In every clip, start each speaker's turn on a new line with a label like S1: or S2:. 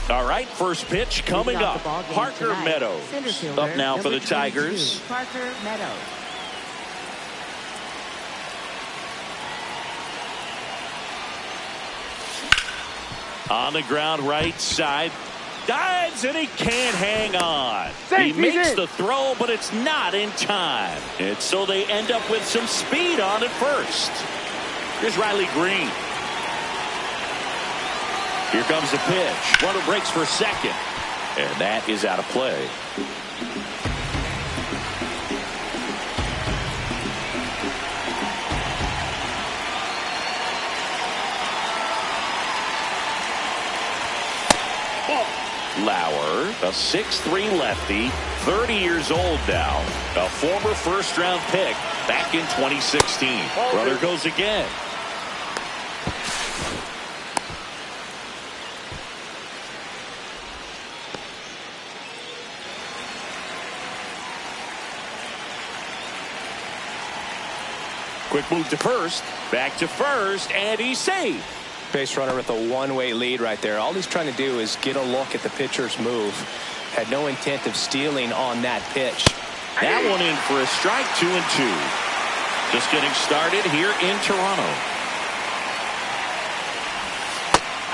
S1: All right, first pitch coming up. Parker Meadows up now for the Tigers.
S2: Parker Meadows.
S1: On the ground, right side. Dives, and he can't hang on. He makes the throw, but it's not in time. And so they end up with some speed on at first. Here's Riley Green. Here comes the pitch. Runner breaks for second. And that is out of play. Lauer, a 6'3" lefty, 30 years old now, a former first-round pick back in 2016. Runner goes again. Quick move to first, back to first, and he's safe.
S3: Base runner with a one-way lead right there. All he's trying to do is get a look at the pitcher's move. Had no intent of stealing on that pitch.
S1: That one in for a strike, 2-2. Just getting started here in Toronto.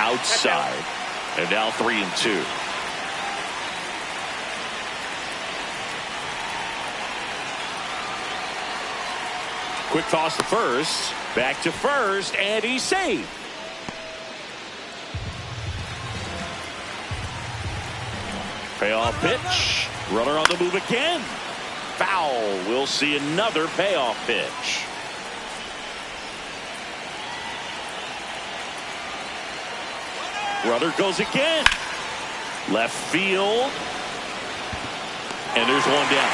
S1: Outside. And now 3-2. Quick toss to first. Back to first, and he's safe. Payoff pitch. Runner on the move again. Foul. We'll see another payoff pitch. Runner goes again. Left field. And there's one down.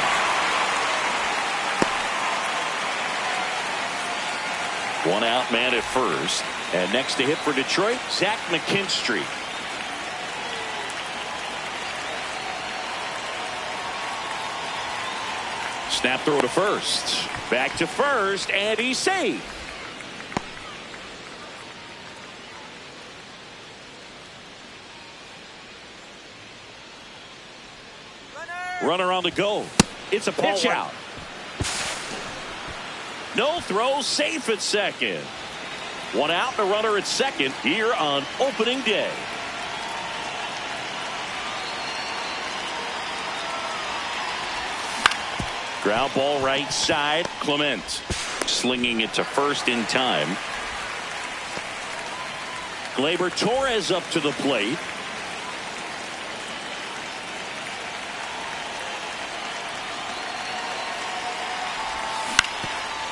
S1: One out man at first. And next to hit for Detroit, Zach McKinstry. Snap throw to first. Back to first, and he's safe. Runner on the go. It's a pitch out. No throw, safe at second. One out, the runner at second here on opening day. Ground ball right side. Clement slinging it to first in time. Gleyber Torres up to the plate.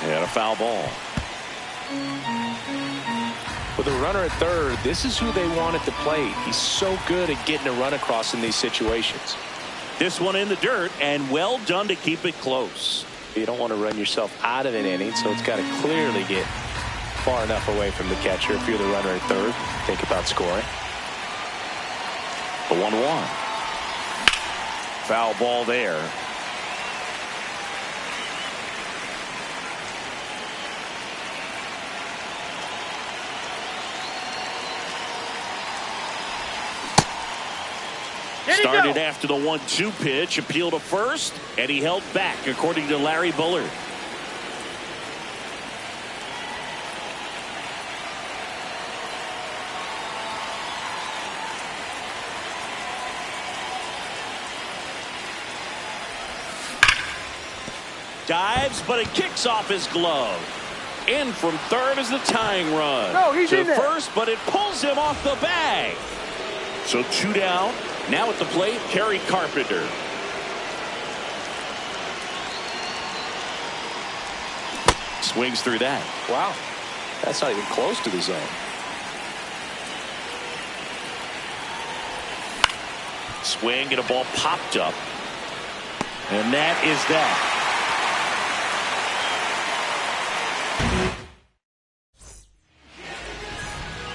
S1: And a foul ball.
S3: With a runner at third, this is who they want at the plate. He's so good at getting a run across in these situations.
S1: This one in the dirt, and well done to keep it close.
S3: You don't want to run yourself out of an inning, so it's got to clearly get far enough away from the catcher. If you're the runner at third, think about scoring.
S1: The 1-1. Foul ball there. Started after the 1-2 pitch, appeal to first, and he held back, according to Larry Bullard. Dives, but it kicks off his glove. In from third is the tying run.
S4: No, he's
S1: to
S4: in there.
S1: first, but it pulls him off the bag. So 2 down. Now at the plate, Kerry Carpenter. Swings through that.
S3: Wow. That's not even close to the zone.
S1: Swing and a ball popped up. And that is that.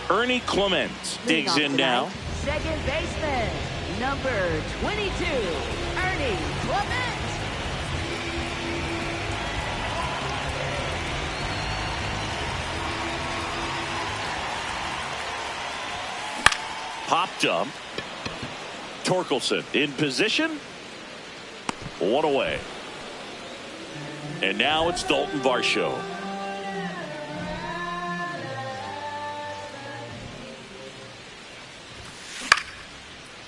S1: Ernie Clement digs in now.
S2: Second baseman, number 22, Ernie Clement.
S1: Popped up. Torkelson in position. One away. And now it's Dalton Varsho.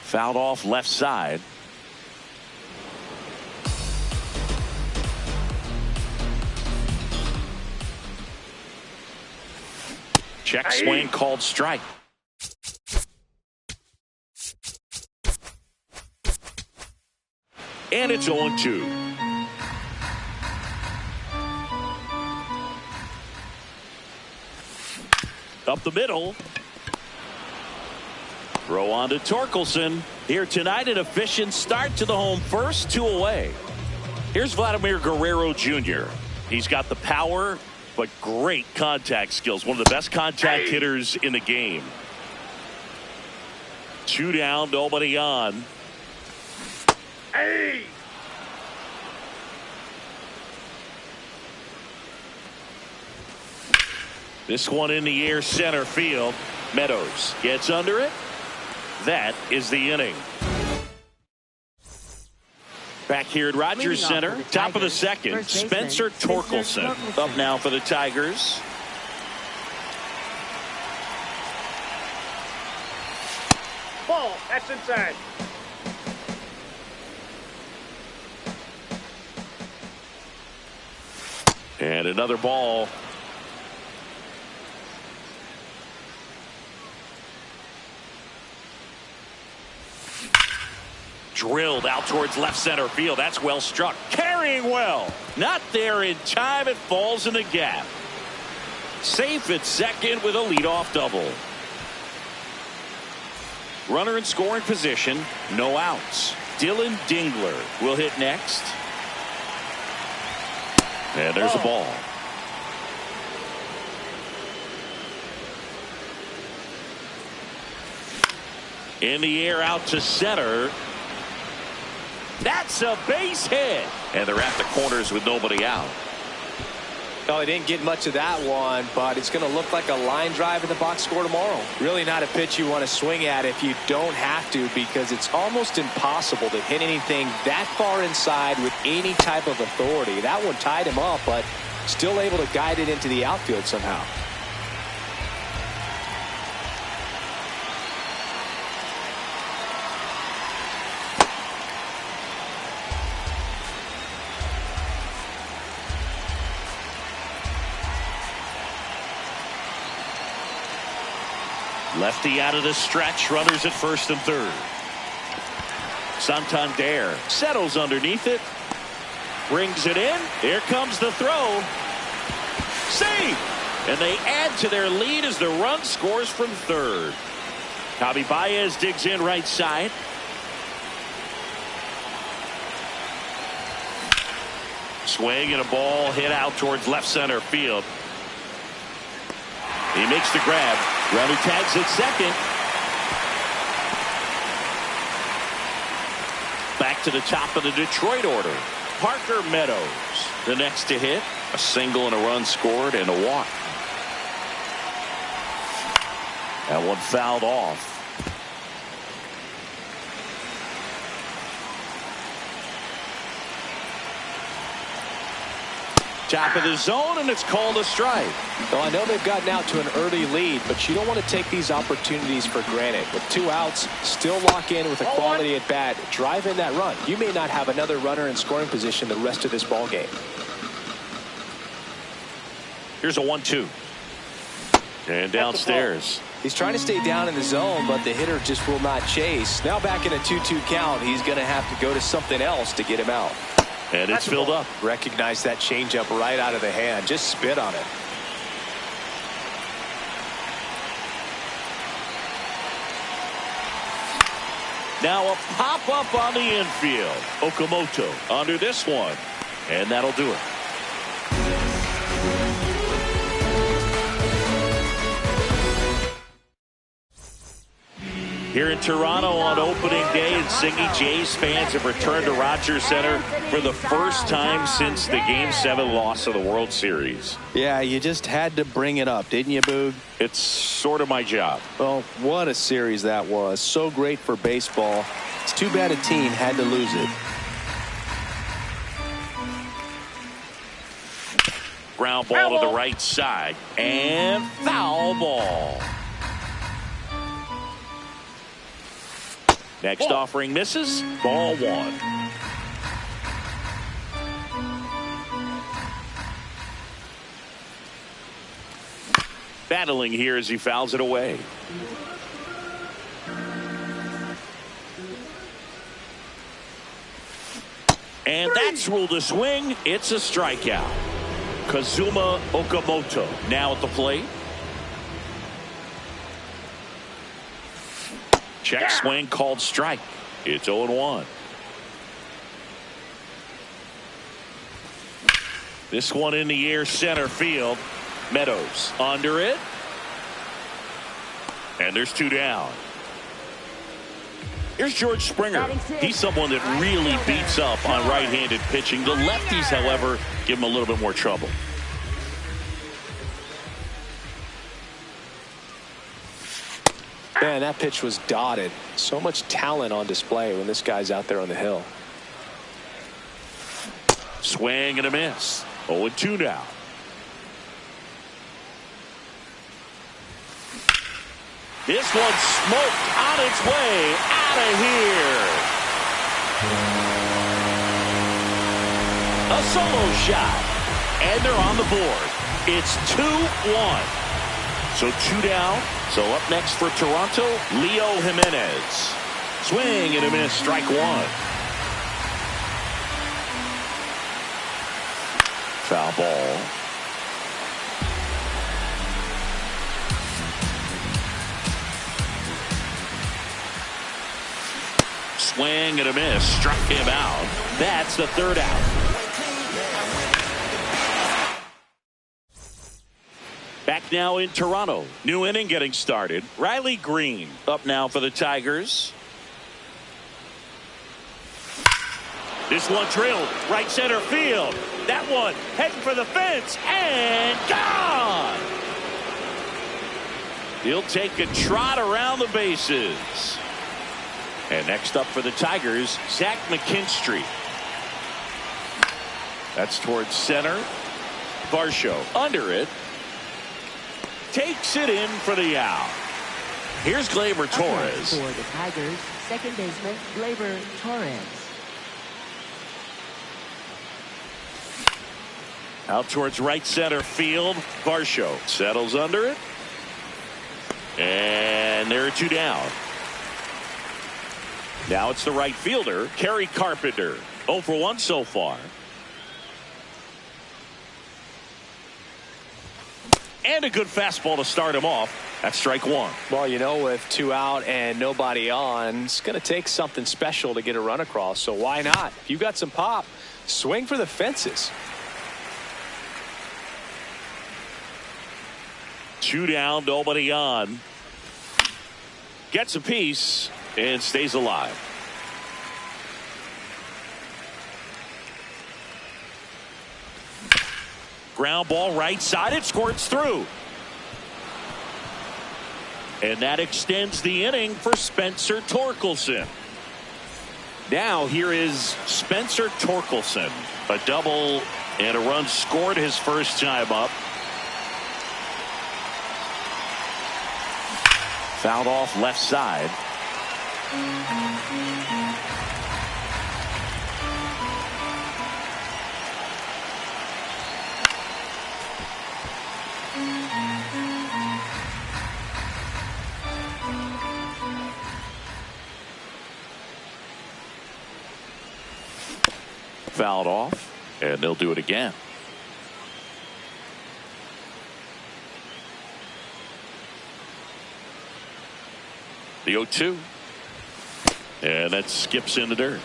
S1: Fouled off left side. Check swing called strike. And it's 0-2. Up the middle. Throw on to Torkelson. Here tonight, an efficient start to the home first, 2 away. Here's Vladimir Guerrero Jr. He's got the power, but great contact skills. One of the best contact hitters in the game. 2 down, nobody on. Hey! This one in the air, center field. Meadows gets under it. That is the inning. Back here at Rogers Center, top of the second, Spencer Torkelson up now for the Tigers.
S4: Ball, that's inside.
S1: And another ball. Drilled out towards left center field. That's well struck. Carrying well. Not there in time. It falls in the gap. Safe at second with a leadoff double. Runner in scoring position. No outs. Dylan Dingler will hit next. And there's a ball. In the air out to center. That's a base hit. And they're at the corners with nobody out.
S3: No, he didn't get much of that one, but it's going to look like a line drive in the box score tomorrow. Really not a pitch you want to swing at if you don't have to, because it's almost impossible to hit anything that far inside with any type of authority. That one tied him up, but still able to guide it into the outfield somehow.
S1: Lefty out of the stretch. Runners at first and third. Santander settles underneath it. Brings it in. Here comes the throw. Save! And they add to their lead as the run scores from third. Javi Baez digs in right side. Swing and a ball hit out towards left center field. He makes the grab. Runner tags at second. Back to the top of the Detroit order. Parker Meadows, the next to hit. A single and a run scored and a walk. That one fouled off. Top of the zone, and it's called a strike.
S3: Well, I know they've gotten out to an early lead, but you don't want to take these opportunities for granted. With 2 outs, still lock in with a quality at bat. Drive in that run. You may not have another runner in scoring position the rest of this ball game.
S1: Here's a 1-2. And downstairs.
S3: He's trying to stay down in the zone, but the hitter just will not chase. Now back in a 2-2 count, he's going to have to go to something else to get him out.
S1: And it's filled up.
S3: Recognize that changeup right out of the hand. Just spit on it.
S1: Now a pop-up on the infield. Okamoto under this one. And that'll do it. Here in Toronto on opening day, and Singy, Jays fans have returned to Rogers Center for the first time since the Game 7 loss of the World Series.
S3: Yeah, you just had to bring it up, didn't you, Boog?
S1: It's sort of my job.
S3: Well, what a series that was. So great for baseball. It's too bad a team had to lose it.
S1: Ground ball to the right side, and foul ball. Next offering misses. Ball one. Battling here as he fouls it away. And that's ruled a swing. It's a strikeout. Kazuma Okamoto now at the plate. Check swing called strike. It's 0-1. This one in the air, center field. Meadows under it. And there's two down. Here's George Springer. He's someone that really beats up on right-handed pitching. The lefties, however, give him a little bit more trouble.
S3: Man, that pitch was dotted. So much talent on display when this guy's out there on the hill.
S1: Swing and a miss. 0-2 now. This one's smoked on its way out of here. A solo shot. And they're on the board. It's 2-1. So two down. So up next for Toronto, Leo Jimenez. Swing and a miss, strike one. Foul ball. Swing and a miss, struck him out. That's the third out. Back now in Toronto. New inning getting started. Riley Green up now for the Tigers. This one drilled right center field. That one heading for the fence and gone. He'll take a trot around the bases. And next up for the Tigers, Zach McKinstry. That's towards center. Varsho under it. Takes it in for the out. Here's Gleyber Torres.
S2: For the Tigers, second baseman Gleyber Torres.
S1: Out towards right center field. Varsho settles under it. And there are two down. Now it's the right fielder, Kerry Carpenter. 0 for 1 so far. And a good fastball to start him off. That's strike one.
S3: Well, you know, with two out and nobody on, it's going to take something special to get a run across. So why not? If you got some pop, swing for the fences.
S1: Two down, nobody on. Gets a piece and stays alive. Ground ball right side. It squirts through. And that extends the inning for Spencer Torkelson. Now here is Spencer Torkelson. A double and a run scored his first time up. Fouled off left side. Fouled off, and they'll do it again. The 0-2. And that skips in the dirt.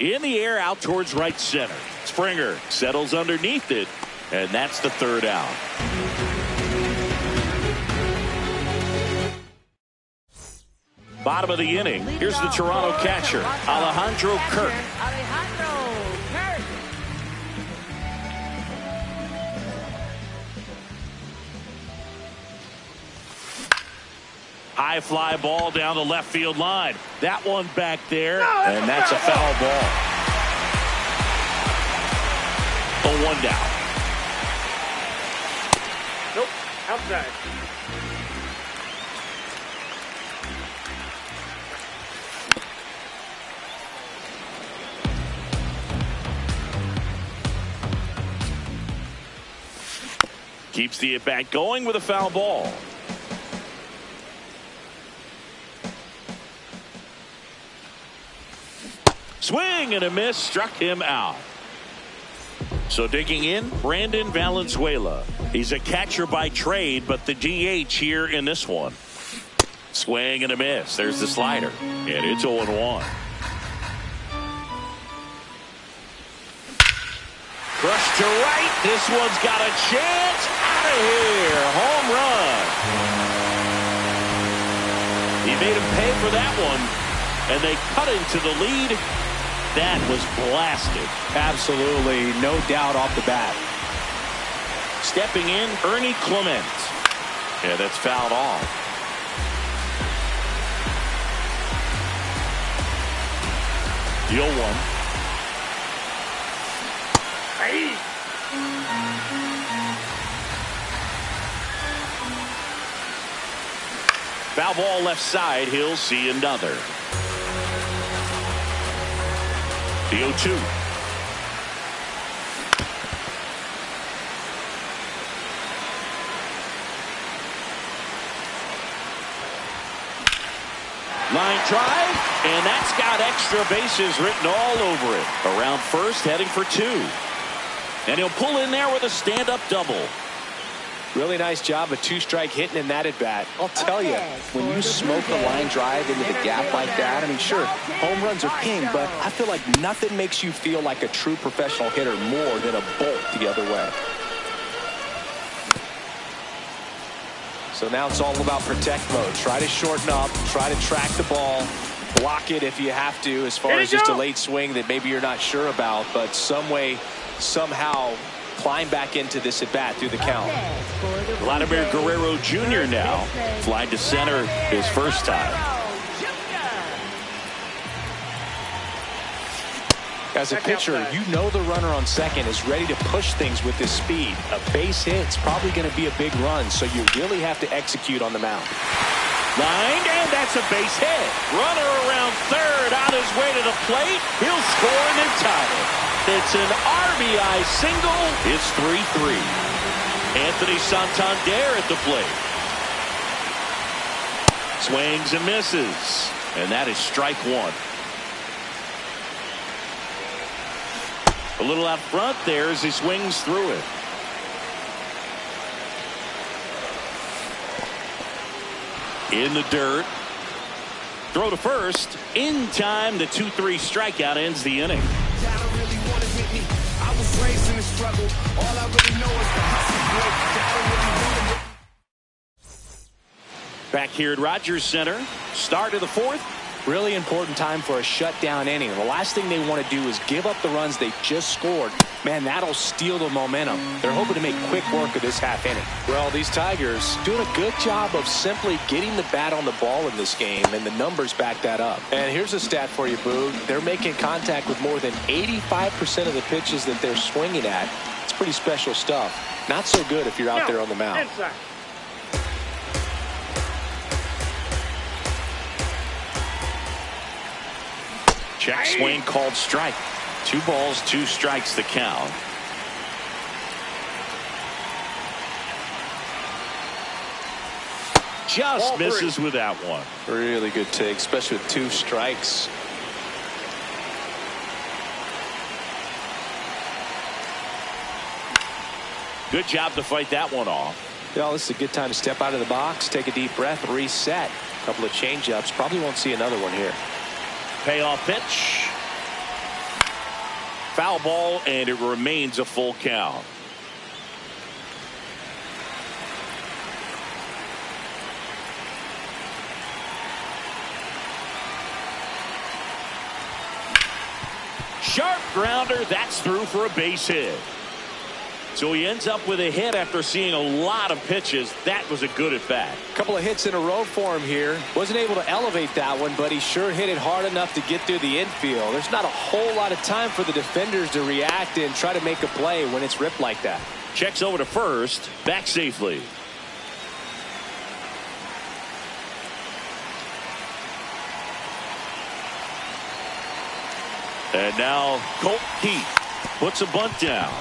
S1: In the air out towards right center. Springer settles underneath it, and that's the third out. Bottom of the inning. Here's the Toronto catcher, Alejandro Kirk. High fly ball down the left field line. That one back there, and that's a foul ball. A 1 down.
S4: Nope, outside.
S1: Keeps the at-bat going with a foul ball. Swing and a miss, struck him out. So digging in, Brandon Valenzuela. He's a catcher by trade, but the DH here in this one. Swing and a miss. There's the slider, and it's 0-1. Crushed to right. This one's got a chance. Out of here. Home run. He made him pay for that one, and they cut into the lead. That was blasted.
S3: Absolutely, no doubt off the bat.
S1: Stepping in, Ernie Clement. Yeah, that's fouled off. The 0-1.
S4: Hey.
S1: Foul ball left side. He'll see another. The 0-2. Line drive, and that's got extra bases written all over it. Around first, heading for 2. And he'll pull in there with a stand-up double.
S3: Really nice job of 2-strike hitting in that at bat. I'll tell you, when you smoke a line drive into the gap like that, I mean, sure, home runs are king, but I feel like nothing makes you feel like a true professional hitter more than a bolt the other way. So now it's all about protect mode. Try to shorten up, try to track the ball, block it if you have to, as far as just a late swing that maybe you're not sure about, but some way, somehow, climb back into this at bat through the count.
S1: Vladimir Guerrero Jr. now flied to center his first time.
S3: As a pitcher, you know the runner on second is ready to push things with his speed. A base hit's probably going to be a big run, so you really have to execute on the mound.
S1: Lined, and that's a base hit. Runner around third, on his way to the plate. He'll score and then tie it. It's an RBI single. It's 3-3. Anthony Santander at the plate. Swings and misses. And that is strike 1. A little out front there as he swings through it. In the dirt. Throw to first. In time, the 2-3 strikeout ends the inning. Back here at Rogers Center. Start of the 4th.
S3: Really important time for a shutdown inning. The last thing they want to do is give up the runs they just scored. Man, that'll steal the momentum. They're hoping to make quick work of this half inning. Well, these Tigers doing a good job of simply getting the bat on the ball in this game, and the numbers back that up. And here's a stat for you, Boo. They're making contact with more than 85% of the pitches that they're swinging at. It's pretty special stuff. Not so good if you're out there on the mound.
S4: Inside.
S1: Check swing called strike. 2 balls, 2 strikes the count. Just misses with that one.
S3: Really good take, especially with 2 strikes.
S1: Good job to fight that one off.
S3: Well, this is a good time to step out of the box, take a deep breath, reset. A couple of change-ups. Probably won't see another one here.
S1: Payoff pitch. Foul ball, and it remains a full count. Sharp grounder. That's through for a base hit. So he ends up with a hit after seeing a lot of pitches. That was a good at bat.
S3: A couple of hits in a row for him here. Wasn't able to elevate that one, but he sure hit it hard enough to get through the infield. There's not a whole lot of time for the defenders to react and try to make a play when it's ripped like that.
S1: Checks over to first. Back safely. And now Colt Keith puts a bunt down.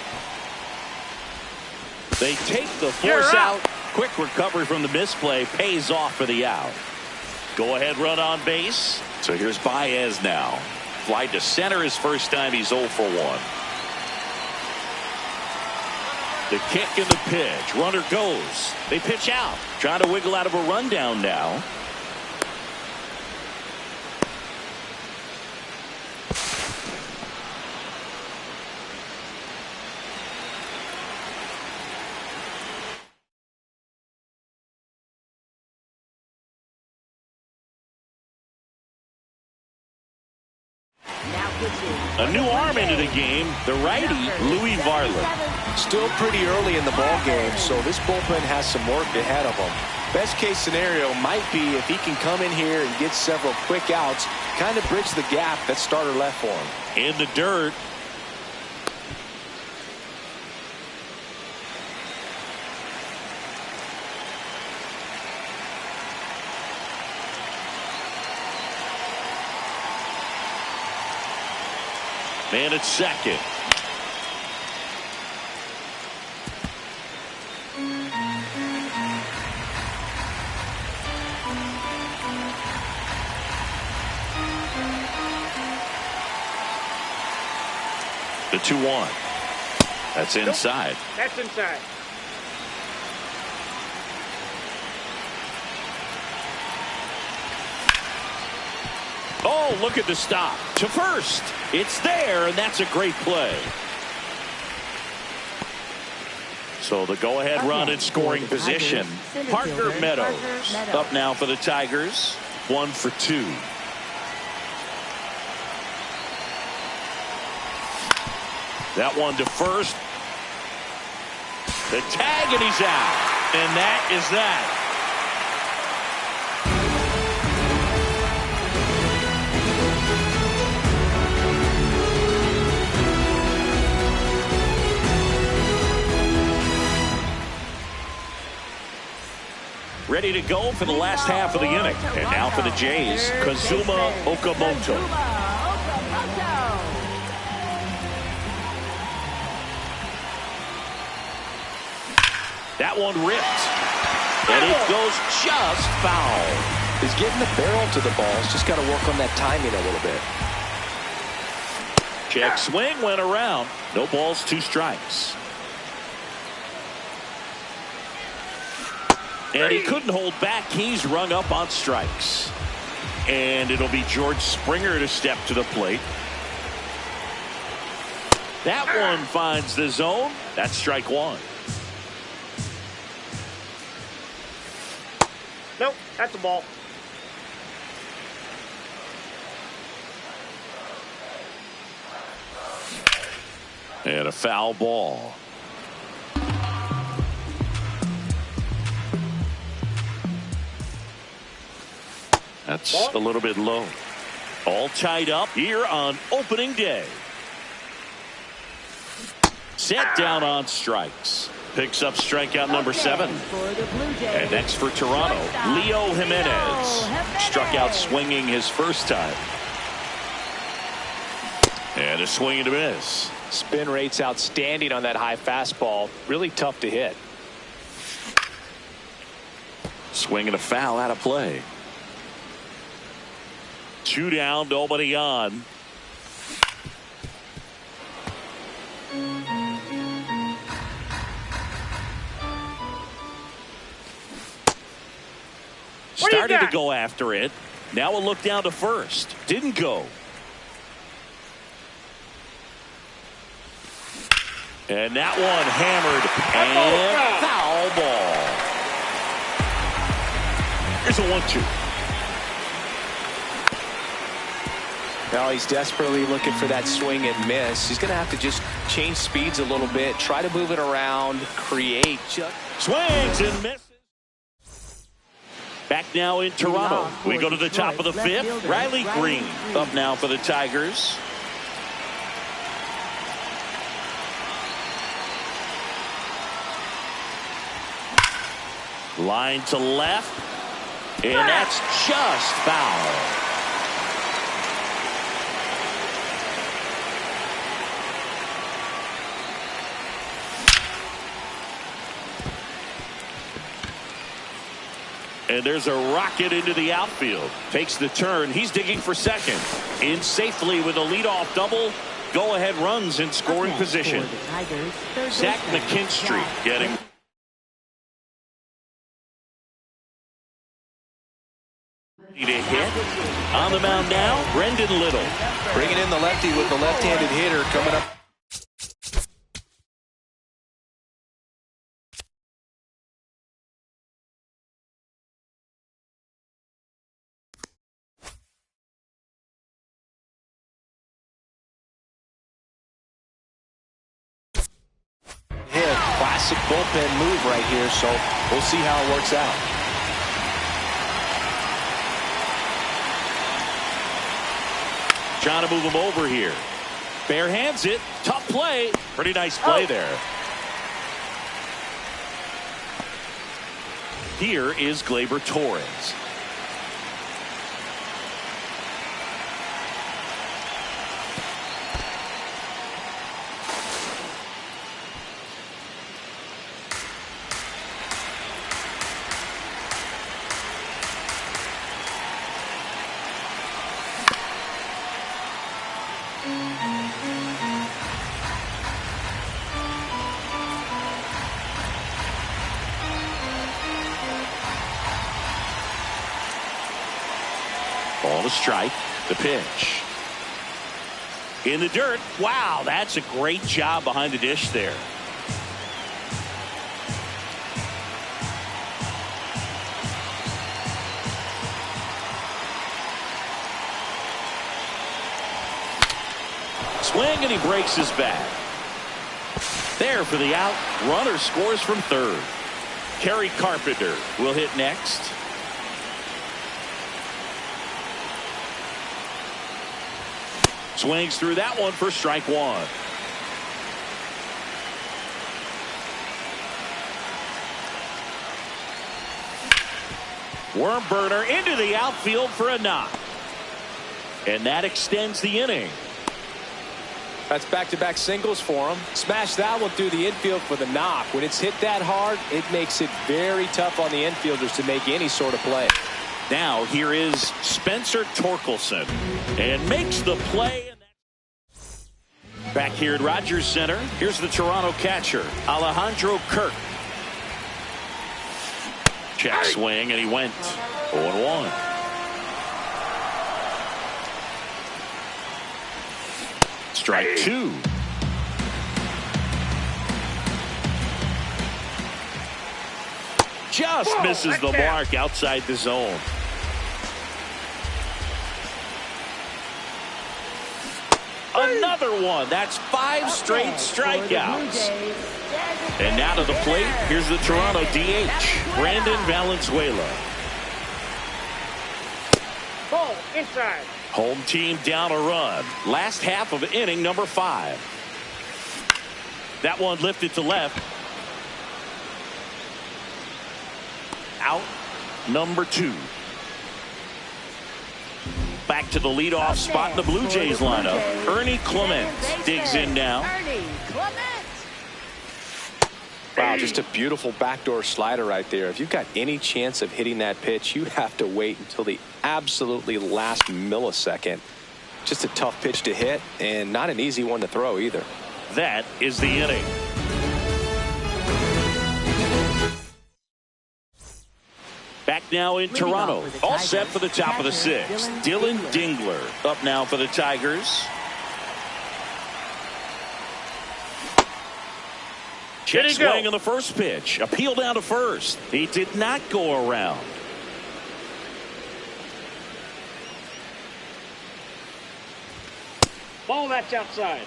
S1: They take the force out. Quick recovery from the misplay pays off for the out. Go ahead run on base. So here's Baez now. Fly to center his first time. He's 0 for 1. The kick and the pitch. Runner goes. They pitch out. Trying to wiggle out of a rundown now. A new arm into the game, the righty, Louis Varland.
S3: Still pretty early in the ball game, so this bullpen has some work ahead of them. Best case scenario might be if he can come in here and get several quick outs, kind of bridge the gap that starter left for him.
S1: In the dirt. Man at second. The 2-1. That's inside.
S4: That's inside.
S1: Oh, look at the stop. To first. It's there, and that's a great play. So the go-ahead run in scoring position. Parker Meadows up now for the Tigers. 1 for 2. That one to first. The tag, and he's out. And that is that. Ready to go for the last half of the inning. And now for the Jays, Kazuma Okamoto. That one ripped. And it goes just foul.
S3: He's getting the barrel to the ball. He's just got to work on that timing a little bit.
S1: Check swing went around. No balls, 2 strikes. And he couldn't hold back. He's rung up on strikes. And it'll be George Springer to step to the plate. That one finds the zone. That's strike 1.
S4: Nope, that's a ball.
S1: And a foul ball. That's a little bit low. All tied up here on opening day. Set down on strikes. Picks up strikeout number 7. And next for Toronto, Leo Jimenez. Struck out swinging his first time. And a swing and a miss.
S3: Spin rate's outstanding on that high fastball. Really tough to hit.
S1: Swing and a foul out of play. 2 down, nobody on. Started to go after it. Now a look down to first. Didn't go. And that one hammered and foul ball. Here's a 1-2.
S3: Now he's desperately looking for that swing and miss. He's going to have to just change speeds a little bit, try to move it around, create.
S1: Swings and misses. Back now in Toronto. We go to the top of the fifth. Riley Green up now for the Tigers. Line to left. And that's just foul. And there's a rocket into the outfield. Takes the turn. He's digging for second. In safely with a leadoff double. Go-ahead runs in scoring position. Zach McKinstry getting... to hit. On the mound now, Brendan Little.
S3: Bringing in the lefty with the left-handed hitter coming up. Classic bullpen move right here, so we'll see how it works out.
S1: Trying to move him over here. Bare hands it. Tough play. Pretty nice play there. Here is Gleyber Torres. Ball to strike. The pitch. In the dirt. Wow, that's a great job behind the dish there. Swing and he breaks his back. There for the out. Runner scores from third. Kerry Carpenter will hit next. Swings through that one for strike one. Worm burner into the outfield for a knock. And that extends the inning.
S3: That's back-to-back singles for him. Smash that one through the infield for the knock. When it's hit that hard, it makes it very tough on the infielders to make any sort of play.
S1: Now here is Spencer Torkelson and makes the play. Back here at Rogers Center, here's the Toronto catcher, Alejandro Kirk. Check swing, and he went 0-1. Strike two. Just misses the mark outside the zone. Another one. That's 5 straight strikeouts. And now to the plate, here's the Toronto DH, Brandon Valenzuela.
S4: Ball inside.
S1: Home team down a run. Last half of inning number 5. That one lifted to left. Out number 2. Back to the leadoff spot in the Blue Jays lineup. Ernie Clement digs in now.
S3: Wow, just a beautiful backdoor slider right there. If you've got any chance of hitting that pitch, you have to wait until the absolutely last millisecond. Just a tough pitch to hit, and not an easy one to throw either.
S1: That is the inning. Back now in Toronto. All set for the top of the 6th. Dylan Dingler up now for the Tigers. Check swing on the first pitch. Appeal down to first. He did not go around.
S4: Ball that's outside.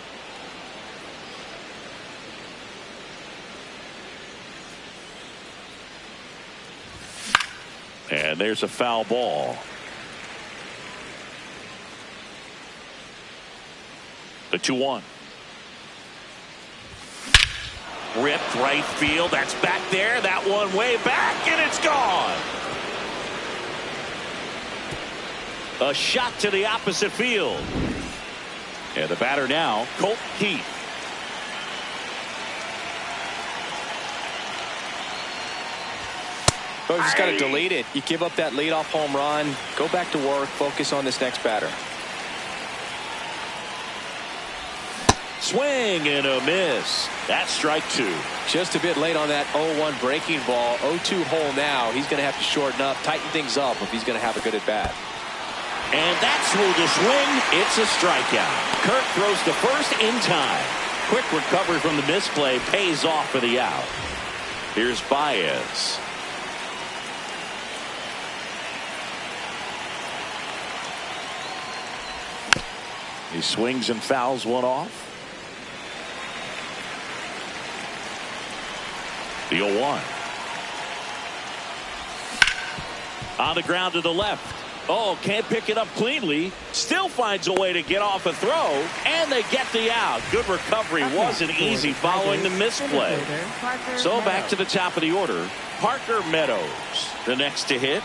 S1: And there's a foul ball. The 2-1. Ripped right field. That's back there. That one way back, and it's gone. A shot to the opposite field. And the batter now, Colt Keith.
S3: Oh, you just got to delete it. You give up that leadoff home run. Go back to work. Focus on this next batter.
S1: Swing and a miss. That's strike 2.
S3: Just a bit late on that 0-1 breaking ball. 0-2 hole now. He's going to have to shorten up, tighten things up if he's going to have a good at bat.
S1: And that's through the swing. It's a strikeout. Kirk throws to first in time. Quick recovery from the misplay pays off for the out. Here's Baez. He swings and fouls one off. The 0-1. On the ground to the left. Oh, can't pick it up cleanly. Still finds a way to get off a throw. And they get the out. Good recovery. Wasn't easy following the misplay. So back to the top of the order. Parker Meadows, the next to hit.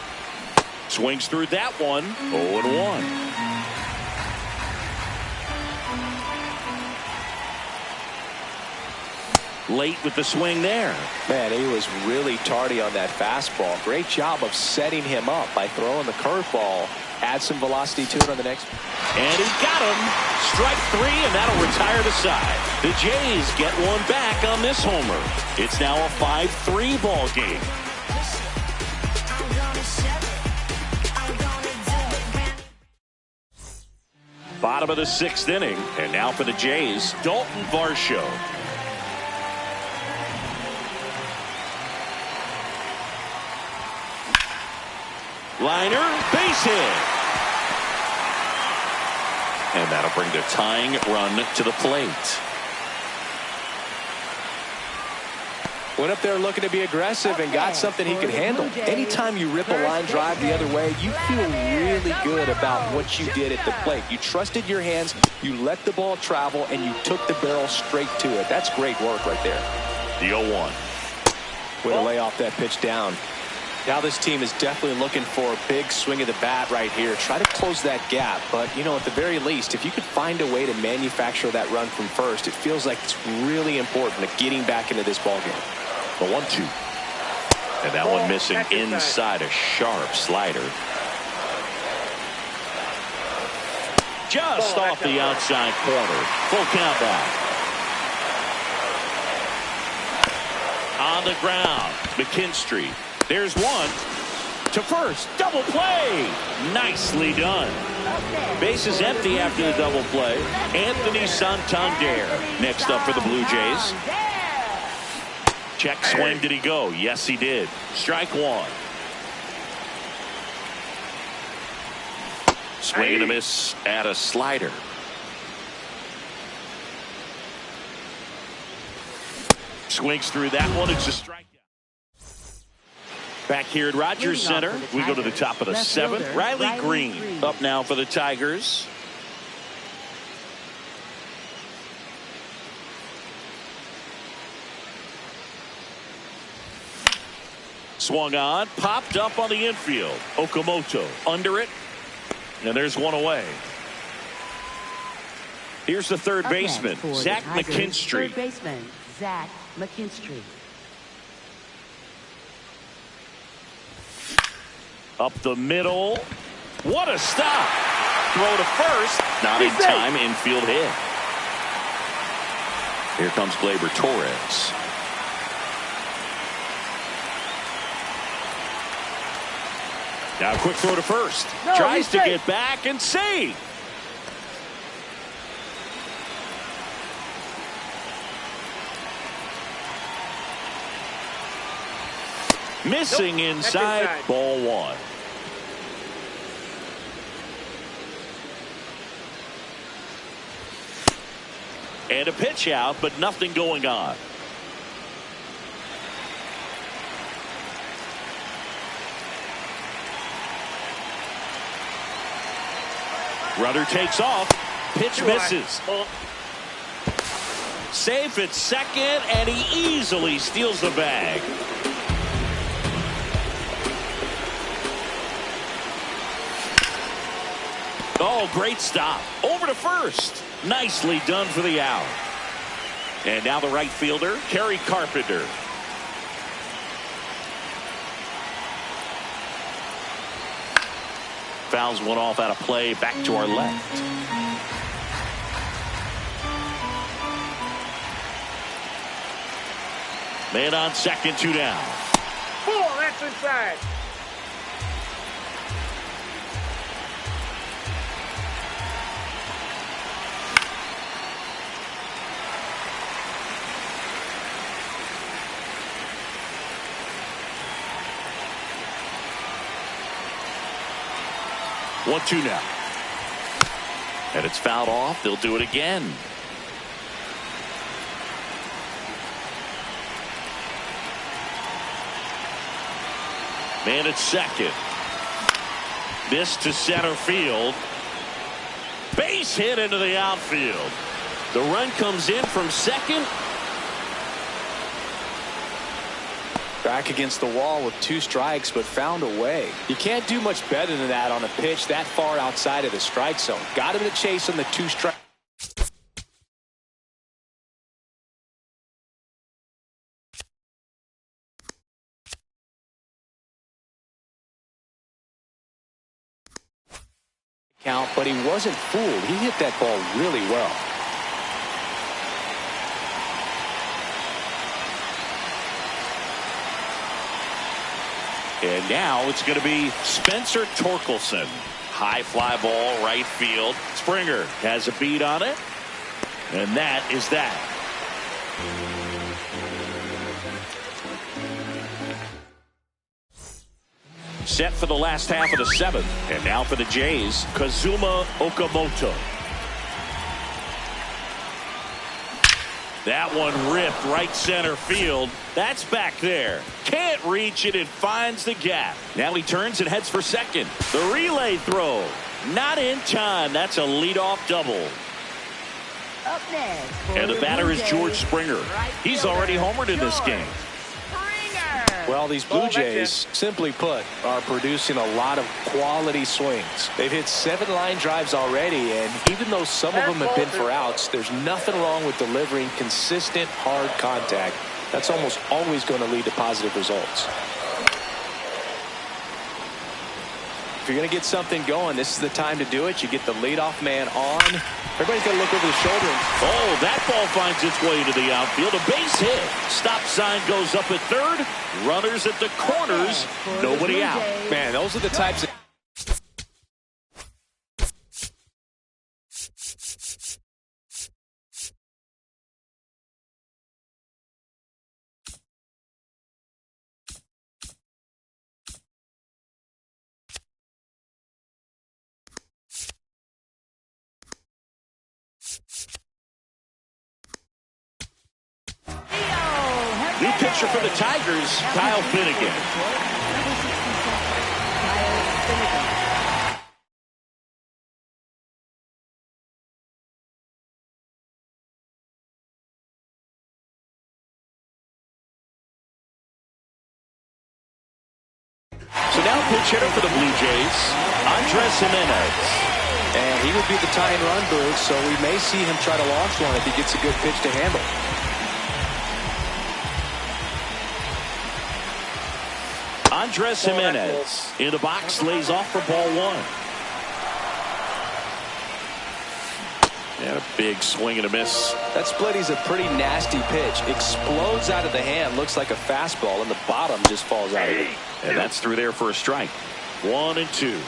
S1: Swings through that one. 0-1. Late with the swing there.
S3: Man, he was really tardy on that fastball. Great job of setting him up by throwing the curveball. Add some velocity to it on the next.
S1: And he got him. Strike 3, and that'll retire the side. The Jays get one back on this homer. It's now a 5-3 ball game. Bottom of the 6th inning, and now for the Jays, Dalton Varsho. Liner, base hit. And that'll bring the tying run to the plate.
S3: Went up there looking to be aggressive and got something he could handle. Anytime you rip a line drive the other way, you feel really good about what you did at the plate. You trusted your hands, you let the ball travel, and you took the barrel straight to it. That's great work right there.
S1: The 0-1.
S3: Way to lay off that pitch down. Now this team is definitely looking for a big swing of the bat right here. Try to close that gap. But, you know, at the very least, if you could find a way to manufacture that run from first, it feels like it's really important to getting back into this ball game.
S1: The 1-2. And that one missing inside a sharp slider. Just off the outside corner. Full count now. On the ground, McKinstry. There's one to first. Double play. Nicely done. Base is empty after the double play. Anthony Santander next up for the Blue Jays. Check swing. Did he go? Yes, he did. Strike 1. Swing and a miss at a slider. Swings through that one. It's a strikeout. Back here at Rogers Center, we go to the top of the 7th. Riley Green up now for the Tigers. Swung on, popped up on the infield. Okamoto under it, and there's one away. Here's the third baseman, Zach McKinstry.
S2: Third baseman, Zach McKinstry.
S1: Up the middle. What a stop. Throw to first. Not in time. Infield hit. Here comes Gleyber Torres. Now a quick throw to first. Tries to get back and save. Missing inside, ball one. And a pitch out, but nothing going on. Runner takes off. Pitch misses. Safe at second, and he easily steals the bag. Oh, great stop. Over to first. Nicely done for the out. And now the right fielder, Kerry Carpenter. Fouls one off out of play, back to our left. Man on second, 2 down.
S4: Ball, that's inside.
S1: 1-2 now. And it's fouled off. They'll do it again. Man at second. This to center field. Base hit into the outfield. The run comes in from second.
S3: Back against the wall with 2 strikes, but found a way. You can't do much better than that on a pitch that far outside of the strike zone. Got him to chase on the 2 strike. Count, but he wasn't fooled. He hit that ball really well.
S1: And now it's going to be Spencer Torkelson. High fly ball, right field. Springer has a beat on it. And that is that. Set for the last half of the 7th. And now for the Jays, Kazuma Okamoto. That one ripped right center field. That's back there. Can't reach it. It finds the gap. Now he turns and heads for second. The relay throw. Not in time. That's a leadoff double.
S2: Up next.
S1: And the batter is George Springer. He's already homered in this game.
S3: Well, these Blue Jays, simply put, are producing a lot of quality swings. They've hit 7 line drives already, and even though some of them have been for outs, there's nothing wrong with delivering consistent, hard contact. That's almost always going to lead to positive results. If you're going to get something going, this is the time to do it. You get the leadoff man on. Everybody's got to look over the shoulder.
S1: Oh, that ball finds its way to the outfield. A base hit. Stop sign goes up at third. Runners at the corners. Nobody out.
S3: Man, those are the types of...
S1: New pitcher for the Tigers, Kyle Finnegan. So now pitch hitter for the Blue Jays, Andres Jimenez.
S3: And he would be the tying run booth, so we may see him try to launch one if he gets a good pitch to handle.
S1: Andres Jimenez in the box, lays off for ball 1. And a big swing and a miss.
S3: That splitty's a pretty nasty pitch. Explodes out of the hand, looks like a fastball, and the bottom just falls out of it.
S1: And that's through there for a strike. 1-2.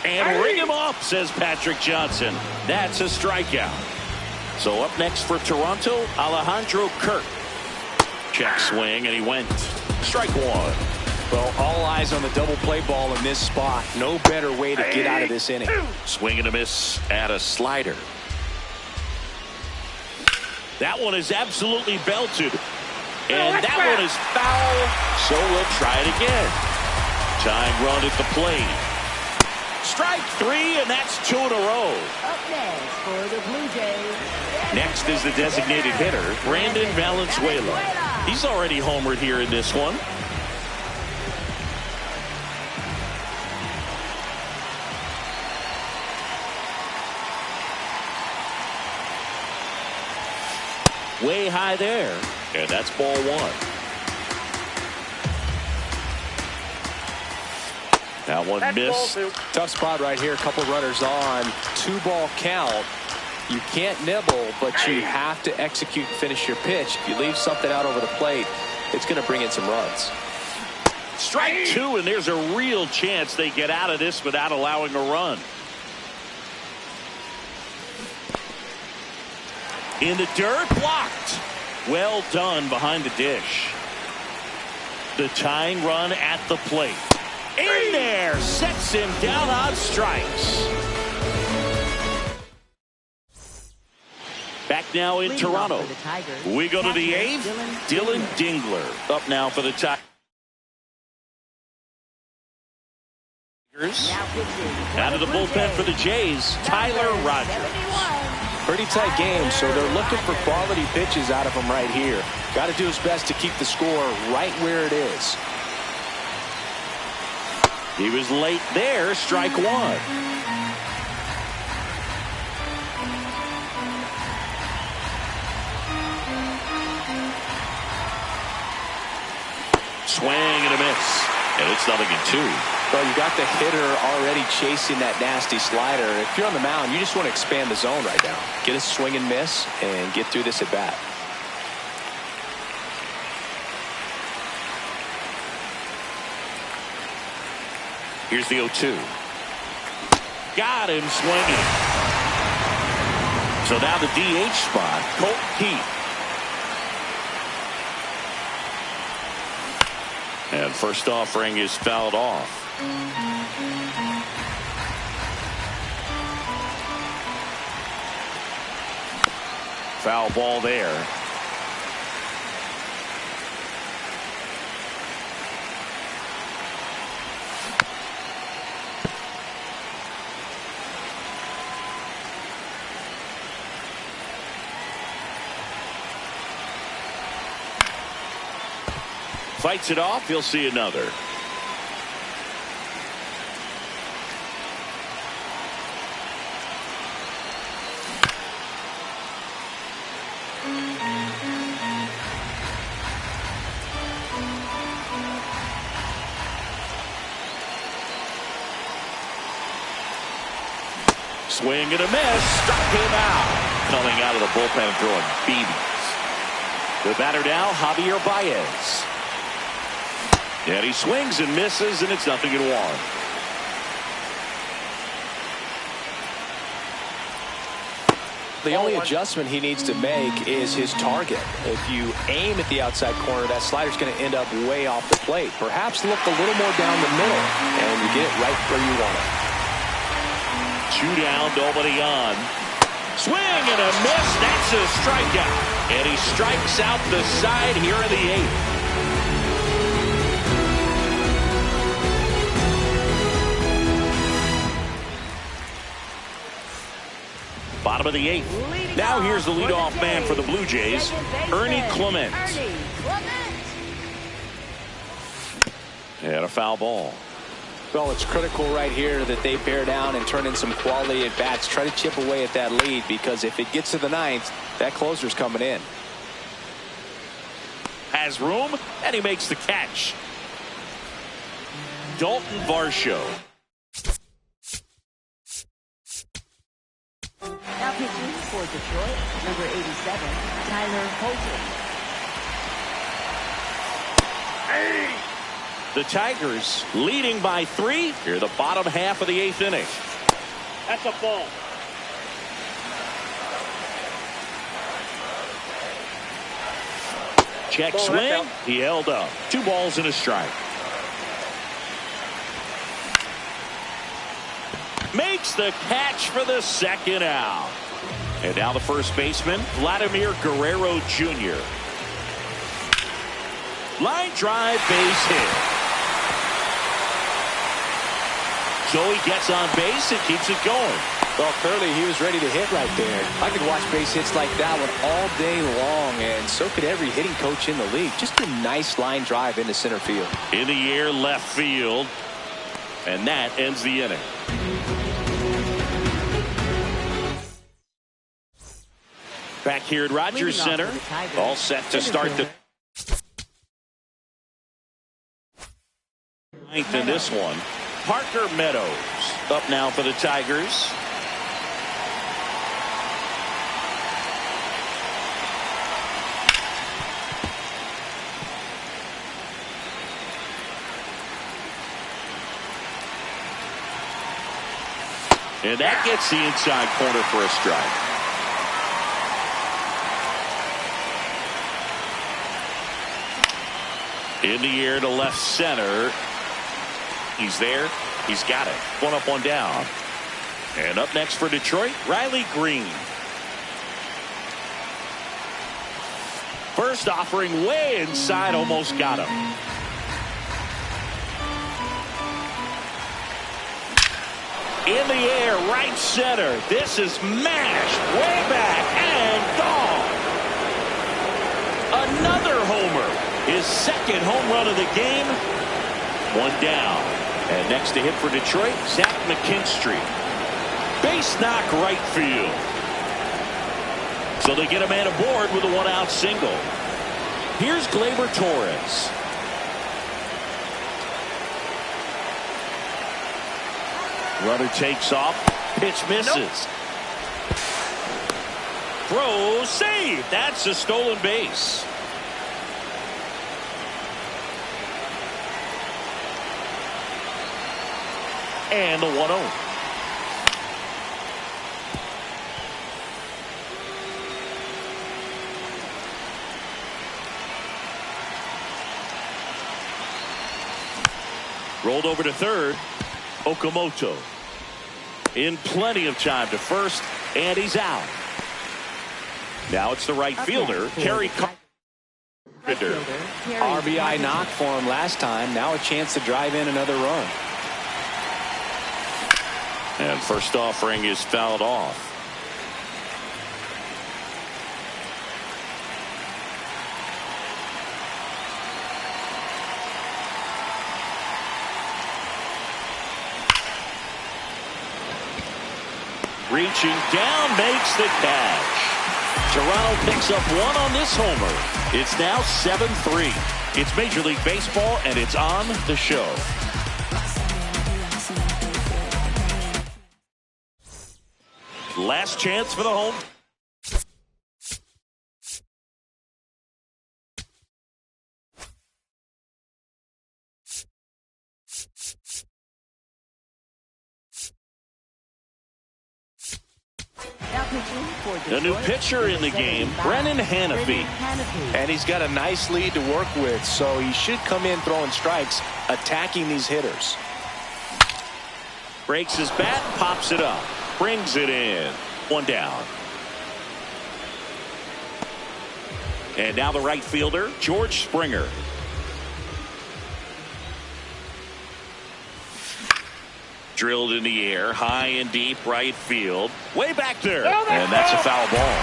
S1: And ring him up, says Patrick Johnson. That's a strikeout. So up next for Toronto, Alejandro Kirk. Check swing, and he went. Strike one.
S3: Well, all eyes on the double play ball in this spot. No better way to get out of this inning.
S1: Swing and a miss at a slider. That one is absolutely belted. And that one is foul, so we'll try it again. Tying run at the plate. Strike three, and that's 2 in a row.
S2: Up next for the Blue Jays.
S1: Next is the designated hitter, Brandon Valenzuela. He's already homered here in this one. Way high there, and that's ball one. That one missed.
S3: Tough spot right here. A couple runners on. 2-ball count. You can't nibble, but you have to execute and finish your pitch. If you leave something out over the plate, it's going to bring in some runs.
S1: Strike two, and there's a real chance they get out of this without allowing a run. In the dirt, blocked. Well done behind the dish. The tying run at the plate. In there, sets him down on strikes. Back now in Toronto. We go to the 8th. Dylan Dingler up now for the Tigers. Out of the bullpen for the Jays, Tyler Rogers.
S3: Pretty tight game, so they're looking for quality pitches out of him right here. Got to do his best to keep the score right where it is.
S1: He was late there, strike one. Swing and a miss, and it's 0-2.
S3: Well, you got the hitter already chasing that nasty slider. If you're on the mound, you just want to expand the zone right now. Get a swing and miss and get through this at bat.
S1: Here's the 0-2. Got him swinging. So now the DH spot, Colt Keith. And first offering is fouled off. Foul ball there. Fights it off. He'll see another. Swing and a miss. Struck him out. Coming out of the bullpen and throwing BBs. The batter now, Javier Baez. And he swings and misses, and it's 0-1.
S3: The only adjustment he needs to make is his target. If you aim at the outside corner, that slider's going to end up way off the plate. Perhaps look a little more down the middle, and you get it right where you want it.
S1: 2 down, nobody on. Swing and a miss. That's a strikeout. And he strikes out the side here in the 8th. Bottom of the 8th. Now here's the leadoff man for the Blue Jays, Ernie Clement. And a foul ball.
S3: Well, it's critical right here that they bear down and turn in some quality at bats. Try to chip away at that lead, because if it gets to the 9th, that closer's coming in.
S1: Has room, and he makes the catch. Dalton Varsho.
S2: Now pitching for Detroit, number 87, Tyler Holton.
S1: The Tigers leading by 3 here the bottom half of the 8th inning.
S4: That's a ball.
S1: Check swing. He held up. 2 balls and a strike. Makes the catch for the second out. And now the first baseman, Vladimir Guerrero Jr. Line drive, base hit. So he gets on base and keeps it going.
S3: Well, clearly he was ready to hit right there. I could watch base hits like that one all day long, and so could every hitting coach in the league. Just a nice line drive into center field.
S1: In the air, left field. And that ends the inning. Back here at Rogers Center, all set to start the ninth in this one. Parker Meadows up now for the Tigers. And that gets the inside corner for a strike. In the air to left center. He's there. He's got it. 1 up, 1 down. And up next for Detroit, Riley Green. First offering way inside, almost got him. In the air, right center. This is mashed way back and gone. Another homer. His second home run of the game. 1 down. And next to hit for Detroit, Zach McKinstry. Base knock right field. So they get a man aboard with a 1-out single. Here's Gleyber Torres. Runner takes off. Pitch misses. Nope. Throw, save. That's a stolen base. And the 1-0. Rolled over to third. Okamoto in plenty of time to first, and he's out. Now it's the right fielder, Kerry Carpenter.
S3: RBI knock for him last time. Now a chance to drive in another run.
S1: And first offering is fouled off. Reaching down, makes the catch. Toronto picks up 1 on this homer. It's now 7-3. It's Major League Baseball, and it's on the show. Last chance for the home. The new pitcher in the game, Brennan Hanafy.
S3: And he's got a nice lead to work with, so he should come in throwing strikes, attacking these hitters.
S1: Breaks his bat, pops it up, brings it in. 1 down. And now the right fielder, George Springer. Drilled in the air, high and deep right field. Way back there. And that's a foul ball.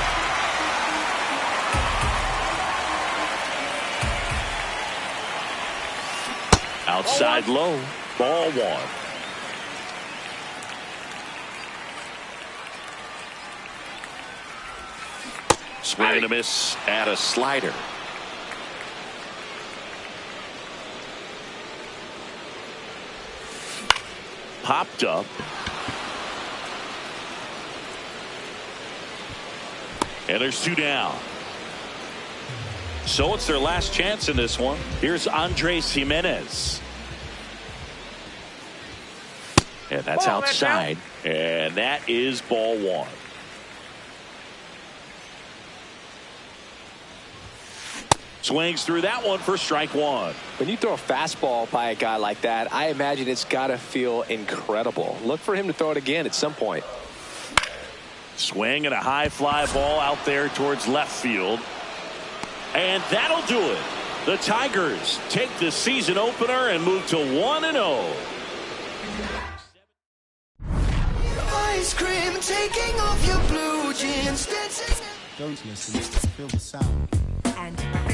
S1: Outside low. Ball 1. Swing and a miss at a slider. Popped up. And there's 2 down. So it's their last chance in this one. Here's Andres Jimenez. And that's outside. And that is ball 1. Swings through that one for strike one.
S3: When you throw a fastball by a guy like that, I imagine it's got to feel incredible. Look for him to throw it again at some point.
S1: Swing and a high fly ball out there towards left field. And that'll do it. The Tigers take the season opener and move to 1-0.
S5: Ice cream, taking off your blue jeans.
S6: Don't listen, feel the sound.
S2: And